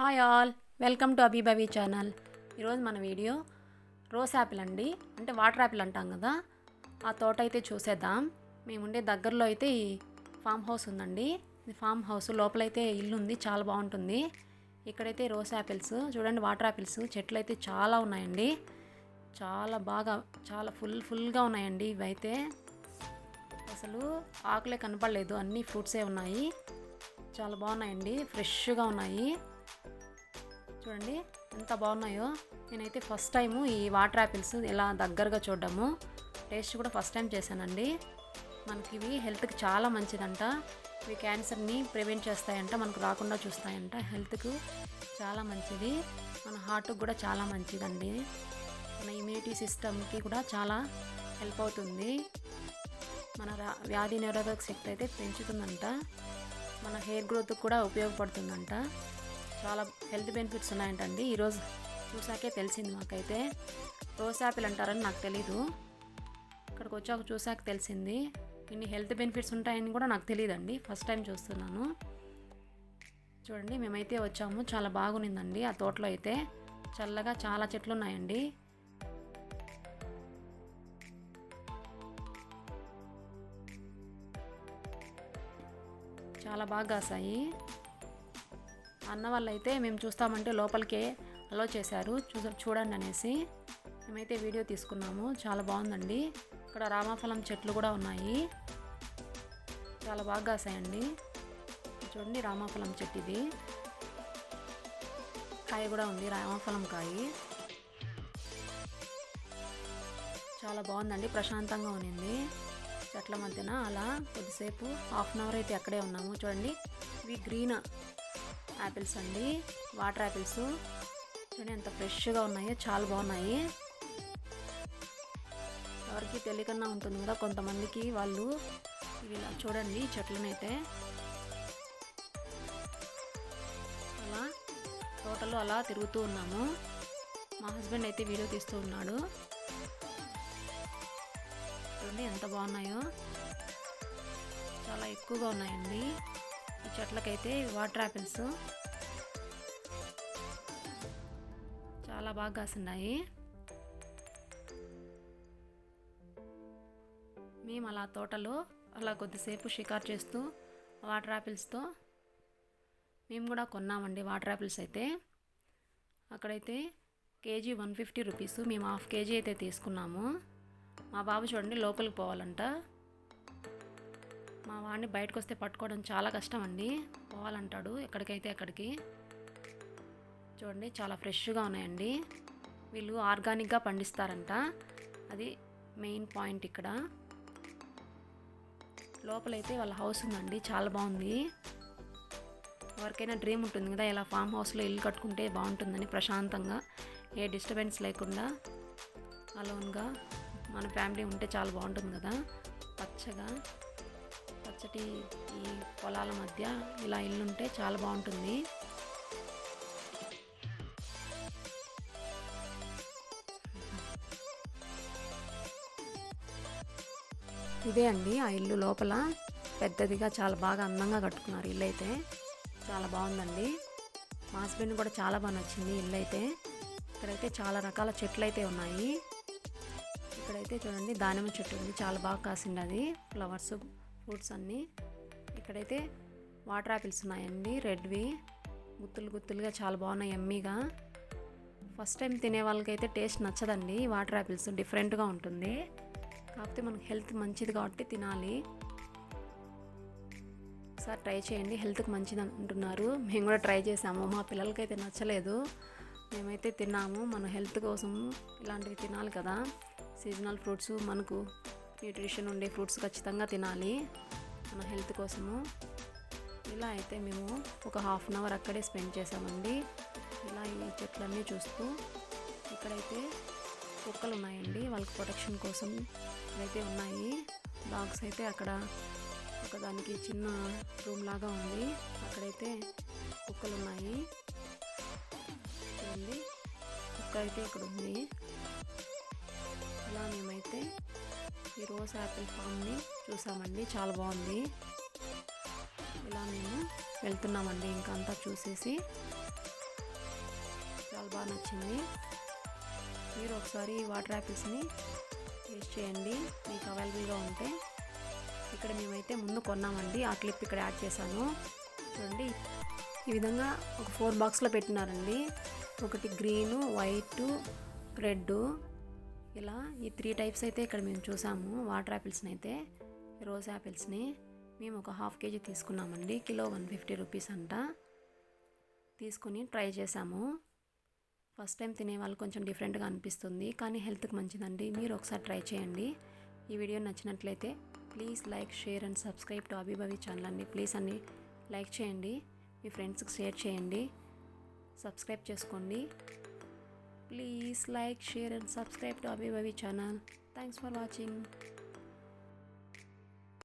Hi all, welcome to అబీబవి channel. ఈరోజు మన వీడియో రోజ్ యాపిల్ అండి, అంటే వాటర్ యాపిల్ అంటాం కదా, ఆ తోట అయితే చూసేద్దాం. మేముండే దగ్గరలో అయితే ఈ ఫామ్ హౌస్ ఉందండి. ఇది ఫామ్ హౌస్ లోపలైతే ఇల్లు ఉంది, చాలా బాగుంటుంది. ఇక్కడైతే రోజ్ యాపిల్స్ చూడండి, వాటర్ యాపిల్స్ చెట్లు అయితే చాలా ఉన్నాయండి. చాలా బాగా చాలా ఫుల్గా ఉన్నాయండి. ఇవైతే అసలు ఆకులే కనపడలేదు, అన్ని ఫ్రూట్సే ఉన్నాయి. చాలా బాగున్నాయండి, ఫ్రెష్గా ఉన్నాయి. చూడండి ఎంత బాగున్నాయో. నేనైతే ఫస్ట్ టైము ఈ వాటర్ యాపిల్స్ ఇలా దగ్గరగా చూడడము, టేస్ట్ కూడా ఫస్ట్ టైం చేశానండి. మనకి ఇవి హెల్త్కి చాలా మంచిదంట. ఇవి క్యాన్సర్ని ప్రివెంట్ చేస్తాయంట, మనకు రాకుండా చూస్తాయంట. హెల్త్కు చాలా మంచిది, మన హార్ట్కి కూడా చాలా మంచిదండి. మన ఇమ్యూనిటీ సిస్టమ్కి కూడా చాలా హెల్ప్ అవుతుంది. మన వ్యాధి నిరోధక శక్తి అయితే పెంచుతుందంట. మన హెయిర్ గ్రోత్కి కూడా ఉపయోగపడుతుందంట. చాలా హెల్త్ బెనిఫిట్స్ ఉన్నాయంటండి. ఈరోజు చూసాకే తెలిసింది మాకైతే. రోజ్ యాపిల్ అంటారని నాకు తెలీదు, ఇక్కడికి వచ్చాక చూసాక తెలిసింది. ఇన్ని హెల్త్ బెనిఫిట్స్ ఉంటాయని కూడా నాకు తెలియదండి, ఫస్ట్ టైం చూస్తున్నాను. చూడండి మేమైతే వచ్చాము, చాలా బాగునిందండి. ఆ తోటలో అయితే చల్లగా చాలా చెట్లు ఉన్నాయండి. చాలా బాగా కాసాయి. అన్న వాళ్ళు అయితే మేము చూస్తామంటే లోపలికే అలో చేశారు, చూడండి అనేసి. మేమైతే వీడియో తీసుకున్నాము. చాలా బాగుందండి. ఇక్కడ రామఫలం చెట్లు కూడా ఉన్నాయి, చాలా బాగా కాసాయండి. చూడండి రామఫలం చెట్టు, ఇది కాయ కూడా ఉంది, రామఫలం కాయ. చాలా బాగుందండి, ప్రశాంతంగా ఉన్నింది చెట్ల మధ్యన. అలా కొద్దిసేపు హాఫ్ అన్ అవర్ అయితే అక్కడే ఉన్నాము. చూడండి ఇవి గ్రీన్ యాపిల్స్ అండి, వాటర్ యాపిల్స్. చూడండి ఎంత ఫ్రెష్గా ఉన్నాయో, చాలా బాగున్నాయి. ఎవరికి తెలియకన్నా ఉంటుంది కదా కొంతమందికి, వాళ్ళు ఇవి చూడండి చెట్లనైతే అలా తోటలో అలా తిరుగుతూ ఉన్నాము. మా హస్బెండ్ అయితే వీడియో తీస్తూ ఉన్నాడు. చూడండి ఎంత బాగున్నాయో, చాలా ఎక్కువగా ఉన్నాయండి ఈ చెట్లకైతే. వాటర్ యాపిల్స్ చాలా బాగా కాస్తున్నాయి. మేము అలా తోటలో అలా కొద్దిసేపు షికారు చేస్తూ వాటర్ యాపిల్స్తో మేము కూడా కొన్నామండి. వాటర్ యాపిల్స్ అయితే అక్కడైతే కేజీ 150 రూపీస్, మేము హాఫ్ కేజీ అయితే తీసుకున్నాము. మా బాబు చూడండి లోపలికి పోవాలంట. మా వాడిని బయటకు వస్తే పట్టుకోవడం చాలా కష్టం అండి, పోవాలంటాడు ఎక్కడికైతే అక్కడికి. చూడండి చాలా ఫ్రెష్గా ఉన్నాయండి. వీళ్ళు ఆర్గానిక్గా పండిస్తారంట, అది మెయిన్ పాయింట్ ఇక్కడ. లోపలైతే వాళ్ళ హౌస్ ఉందండి, చాలా బాగుంది. ఎవరికైనా డ్రీమ్ ఉంటుంది కదా, ఇలా ఫామ్ హౌస్లో ఇల్లు కట్టుకుంటే బాగుంటుందని, ప్రశాంతంగా ఏ డిస్టర్బెన్స్ లేకుండా అలోన్గా మన ఫ్యామిలీ ఉంటే చాలా బాగుంటుంది కదా. పచ్చటి ఈ పొలాల మధ్య ఇలా ఇల్లు ఉంటే చాలా బాగుంటుంది. ఇదే అండి ఆ ఇల్లు, లోపల పెద్దదిగా చాలా బాగా అందంగా కట్టుకున్నారు. ఇల్లు అయితే చాలా బాగుందండి. మా హస్బెండ్ కూడా చాలా బాగా నచ్చింది ఇల్లు అయితే. ఇక్కడైతే చాలా రకాల చెట్లు అయితే ఉన్నాయి. ఇక్కడైతే చూడండి దానిమ్మ చెట్టు ఉంది, చాలా బాగా కాసింది అది, ఫ్లవర్స్ ఫ్రూట్స్ అన్నీ. ఇక్కడైతే వాటర్ యాపిల్స్ ఉన్నాయండి, రెడ్వి, గుత్తులుగా చాలా బాగున్నాయి, ఎమ్మీగా. ఫస్ట్ టైం తినే వాళ్ళకైతే టేస్ట్ నచ్చదండి వాటర్ యాపిల్స్, డిఫరెంట్గా ఉంటుంది. కాకపోతే మనకు హెల్త్ మంచిది కాబట్టి తినాలి. ఒకసారి ట్రై చేయండి, హెల్త్కి మంచిది అంటున్నారు. మేము కూడా ట్రై చేసాము, మా పిల్లలకైతే నచ్చలేదు, మేమైతే తిన్నాము. మన హెల్త్ కోసం ఇలాంటివి తినాలి కదా, సీజనల్ ఫ్రూట్స్, మనకు న్యూట్రిషన్ ఉండే ఫ్రూట్స్ ఖచ్చితంగా తినాలి మన హెల్త్ కోసము. ఇలా అయితే మేము ఒక హాఫ్ అన్ అవర్ అక్కడే స్పెండ్ చేసామండి, ఇలా ఈ చెట్లన్నీ చూస్తూ. ఇక్కడైతే కుక్కలు ఉన్నాయండి, వాళ్ళకి ప్రొటెక్షన్ కోసం అయితే ఉన్నాయి. డాగ్స్ అయితే అక్కడ ఒకదానికి చిన్న రూమ్ లాగా ఉంది, అక్కడైతే కుక్కలు ఉన్నాయి. చూడండి కుక్క అయితే ఇక్కడ ఉంది. ఇలా మేమైతే ఈ రోజ్ యాపిల్ ఫామ్ని చూసామండి, చాలా బాగుంది. ఇలా మేము వెళ్తున్నామండి, ఇంకా అంతా చూసేసి చాలా బాగా నచ్చింది. మీరు ఒకసారి ఈ వాటర్ యాపిల్స్ని టేస్ట్ చేయండి మీకు అవైలబుల్గా ఉంటే. ఇక్కడ మేమైతే ముందు కొన్నామండి, ఆ క్లిప్ ఇక్కడ యాడ్ చేశాను చూడండి. ఈ విధంగా ఒక 4 బాక్స్లో పెట్టినారండి. ఒకటి గ్రీను, వైటు, రెడ్, ఇలా ఈ 3 టైప్స్ అయితే ఇక్కడ మేము చూసాము. వాటర్ యాపిల్స్ని అయితే, రోజ్ యాపిల్స్ని మేము ఒక 1/2 kg తీసుకున్నామండి. కిలో 150 రూపీస్ అంట. తీసుకుని ట్రై చేసాము. ఫస్ట్ టైం తినే వాళ్ళు కొంచెం డిఫరెంట్గా అనిపిస్తుంది, కానీ హెల్త్కి మంచిదండి. మీరు ఒకసారి ట్రై చేయండి. ఈ వీడియో నచ్చినట్లయితే please like, share and subscribe to అభిభవి channel అండి. ప్లీజ్ అన్ని లైక్ చేయండి, మీ ఫ్రెండ్స్కి షేర్ చేయండి, సబ్స్క్రైబ్ చేసుకోండి. Please like, share and subscribe to అభిభవి channel. Thanks for watching.